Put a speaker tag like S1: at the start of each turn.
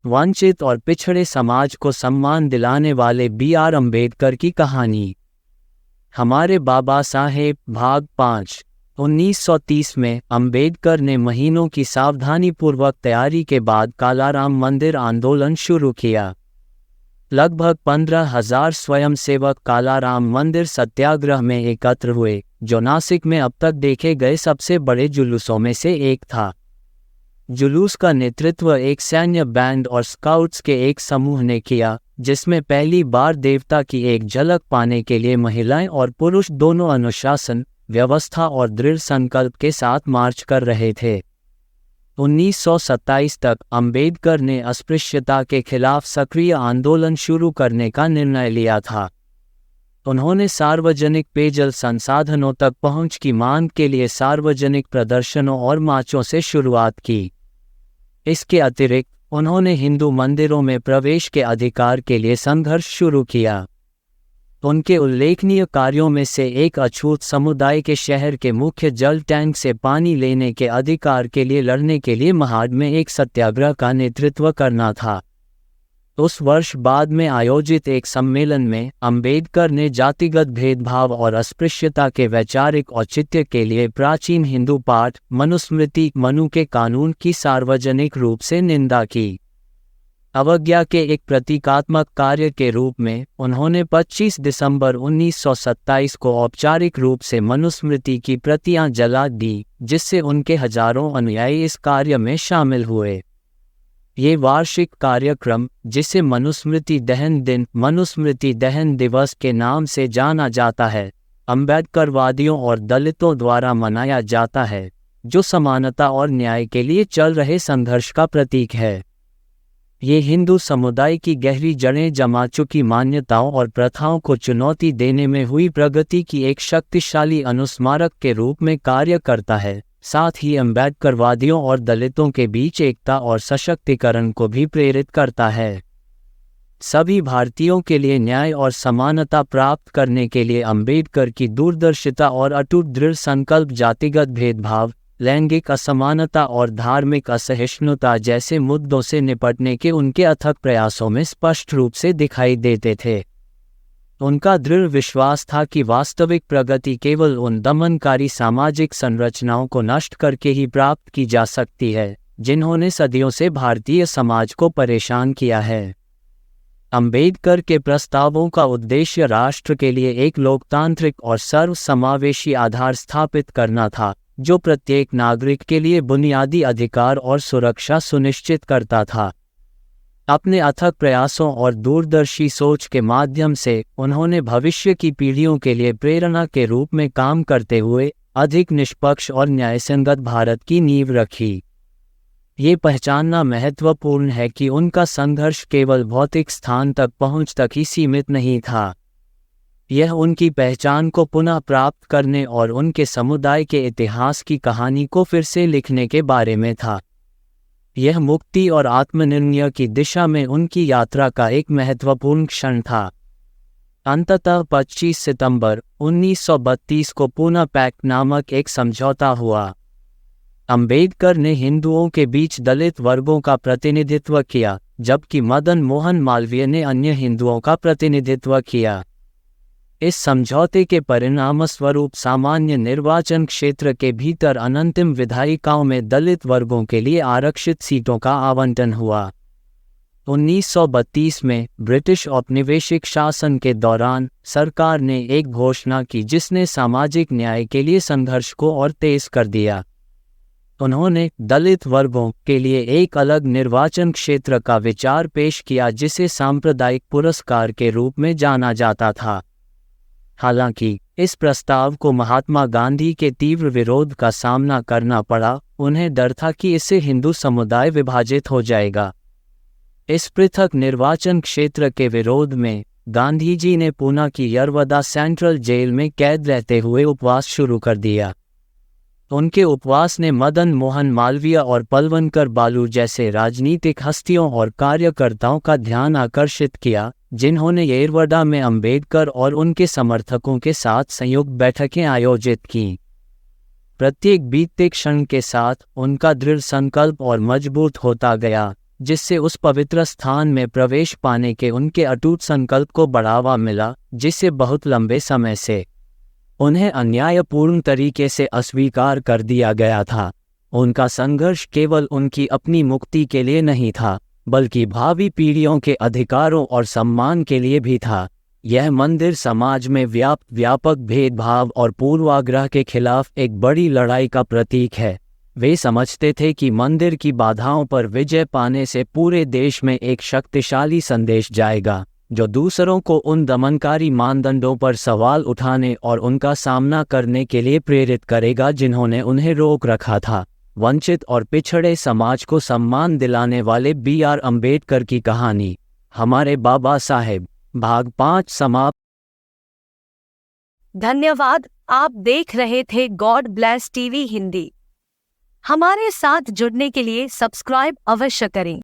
S1: वंचित और पिछड़े समाज को सम्मान दिलाने वाले बी.आर. अम्बेडकर की कहानी। हमारे बाबा साहेब भाग 5। 1930 में अम्बेडकर ने महीनों की सावधानीपूर्वक तैयारी के बाद कालाराम मंदिर आंदोलन शुरू किया। लगभग 15,000 स्वयंसेवक कालाराम मंदिर सत्याग्रह में एकत्र हुए, जो नासिक में अब तक देखे गए सबसे बड़े जुलूसों में से एक था। जुलूस का नेतृत्व एक सैन्य बैंड और स्काउट्स के एक समूह ने किया, जिसमें पहली बार देवता की एक झलक पाने के लिए महिलाएं और पुरुष दोनों अनुशासन, व्यवस्था और दृढ़ संकल्प के साथ मार्च कर रहे थे। 1927 तक अम्बेडकर ने अस्पृश्यता के खिलाफ सक्रिय आंदोलन शुरू करने का निर्णय लिया था। उन्होंने सार्वजनिक पेयजल संसाधनों तक पहुंच की मांग के लिए सार्वजनिक प्रदर्शनों और मार्चों से शुरुआत की। इसके अतिरिक्त उन्होंने हिंदू मंदिरों में प्रवेश के अधिकार के लिए संघर्ष शुरू किया। उनके उल्लेखनीय कार्यों में से एक अछूत समुदाय के शहर के मुख्य जल टैंक से पानी लेने के अधिकार के लिए लड़ने के लिए महाड में एक सत्याग्रह का नेतृत्व करना था। उस वर्ष बाद में आयोजित एक सम्मेलन में अम्बेडकर ने जातिगत भेदभाव और अस्पृश्यता के वैचारिक औचित्य के लिए प्राचीन हिंदू पाठ मनुस्मृति मनु के कानून की सार्वजनिक रूप से निंदा की। अवज्ञा के एक प्रतीकात्मक कार्य के रूप में उन्होंने 25 दिसंबर 1927 को औपचारिक रूप से मनुस्मृति की प्रतियां जला दी, जिससे उनके हजारों अनुयायी इस कार्य में शामिल हुए। ये वार्षिक कार्यक्रम, जिसे मनुस्मृति दहन दिवस के नाम से जाना जाता है, अम्बेडकरवादियों और दलितों द्वारा मनाया जाता है, जो समानता और न्याय के लिए चल रहे संघर्ष का प्रतीक है। ये हिंदू समुदाय की गहरी जड़ें जमा चुकी मान्यताओं और प्रथाओं को चुनौती देने में हुई प्रगति की एक शक्तिशाली अनुस्मारक के रूप में कार्य करता है, साथ ही अम्बेडकरवादियों और दलितों के बीच एकता और सशक्तिकरण को भी प्रेरित करता है। सभी भारतीयों के लिए न्याय और समानता प्राप्त करने के लिए अम्बेडकर की दूरदर्शिता और अटूट दृढ़ संकल्प जातिगत भेदभाव, लैंगिक असमानता और धार्मिक असहिष्णुता जैसे मुद्दों से निपटने के उनके अथक प्रयासों में स्पष्ट रूप से दिखाई देते थे। उनका दृढ़ विश्वास था कि वास्तविक प्रगति केवल उन दमनकारी सामाजिक संरचनाओं को नष्ट करके ही प्राप्त की जा सकती है, जिन्होंने सदियों से भारतीय समाज को परेशान किया है। अम्बेडकर के प्रस्तावों का उद्देश्य राष्ट्र के लिए एक लोकतांत्रिक और सर्वसमावेशी आधार स्थापित करना था, जो प्रत्येक नागरिक के लिए बुनियादी अधिकार और सुरक्षा सुनिश्चित करता था। अपने अथक प्रयासों और दूरदर्शी सोच के माध्यम से उन्होंने भविष्य की पीढ़ियों के लिए प्रेरणा के रूप में काम करते हुए अधिक निष्पक्ष और न्यायसंगत भारत की नींव रखी। ये पहचानना महत्वपूर्ण है कि उनका संघर्ष केवल भौतिक स्थान तक पहुंच तक ही सीमित नहीं था। यह उनकी पहचान को पुनः प्राप्त करने और उनके समुदाय के इतिहास की कहानी को फिर से लिखने के बारे में था। यह मुक्ति और आत्मनिर्णय की दिशा में उनकी यात्रा का एक महत्वपूर्ण क्षण था। अंततः 25 सितंबर 1932 को पूना पैक्ट नामक एक समझौता हुआ। अम्बेडकर ने हिंदुओं के बीच दलित वर्गों का प्रतिनिधित्व किया, जबकि मदन मोहन मालवीय ने अन्य हिंदुओं का प्रतिनिधित्व किया। इस समझौते के परिणामस्वरूप सामान्य निर्वाचन क्षेत्र के भीतर अनंतिम विधायिकाओं में दलित वर्गों के लिए आरक्षित सीटों का आवंटन हुआ। 1932 में ब्रिटिश औपनिवेशिक शासन के दौरान सरकार ने एक घोषणा की जिसने सामाजिक न्याय के लिए संघर्ष को और तेज कर दिया। उन्होंने दलित वर्गों के लिए एक अलग निर्वाचन क्षेत्र का विचार पेश किया, जिसे सांप्रदायिक पुरस्कार के रूप में जाना जाता था। हालांकि इस प्रस्ताव को महात्मा गांधी के तीव्र विरोध का सामना करना पड़ा। उन्हें डर था कि इससे हिंदू समुदाय विभाजित हो जाएगा। इस पृथक निर्वाचन क्षेत्र के विरोध में गांधी जी ने पूना की यरवदा सेंट्रल जेल में कैद रहते हुए उपवास शुरू कर दिया। उनके उपवास ने मदन मोहन मालवीय और पलवनकर बालू जैसे राजनीतिक हस्तियों और कार्यकर्ताओं का ध्यान आकर्षित किया, जिन्होंने येरवडा में अम्बेडकर और उनके समर्थकों के साथ संयुक्त बैठकें आयोजित कीं। प्रत्येक बीतते क्षण के साथ उनका दृढ़ संकल्प और मजबूत होता गया। जिससे उस पवित्र स्थान में प्रवेश पाने के उनके अटूट संकल्प को बढ़ावा मिला, जिसे बहुत लंबे समय से उन्हें अन्यायपूर्ण तरीके से अस्वीकार कर दिया गया था। उनका संघर्ष केवल उनकी अपनी मुक्ति के लिए नहीं था, बल्कि भावी पीढ़ियों के अधिकारों और सम्मान के लिए भी था। यह मंदिर समाज में व्यापक भेदभाव और पूर्वाग्रह के खिलाफ एक बड़ी लड़ाई का प्रतीक है। वे समझते थे कि मंदिर की बाधाओं पर विजय पाने से पूरे देश में एक शक्तिशाली संदेश जाएगा, जो दूसरों को उन दमनकारी मानदंडों पर सवाल उठाने और उनका सामना करने के लिए प्रेरित करेगा जिन्होंने उन्हें रोक रखा था। वंचित और पिछड़े समाज को सम्मान दिलाने वाले B.R. अम्बेडकर की कहानी, हमारे बाबा साहेब, भाग 5 समाप्त।
S2: धन्यवाद। आप देख रहे थे गॉड ब्लेस टीवी हिंदी। हमारे साथ जुड़ने के लिए सब्सक्राइब अवश्य करें।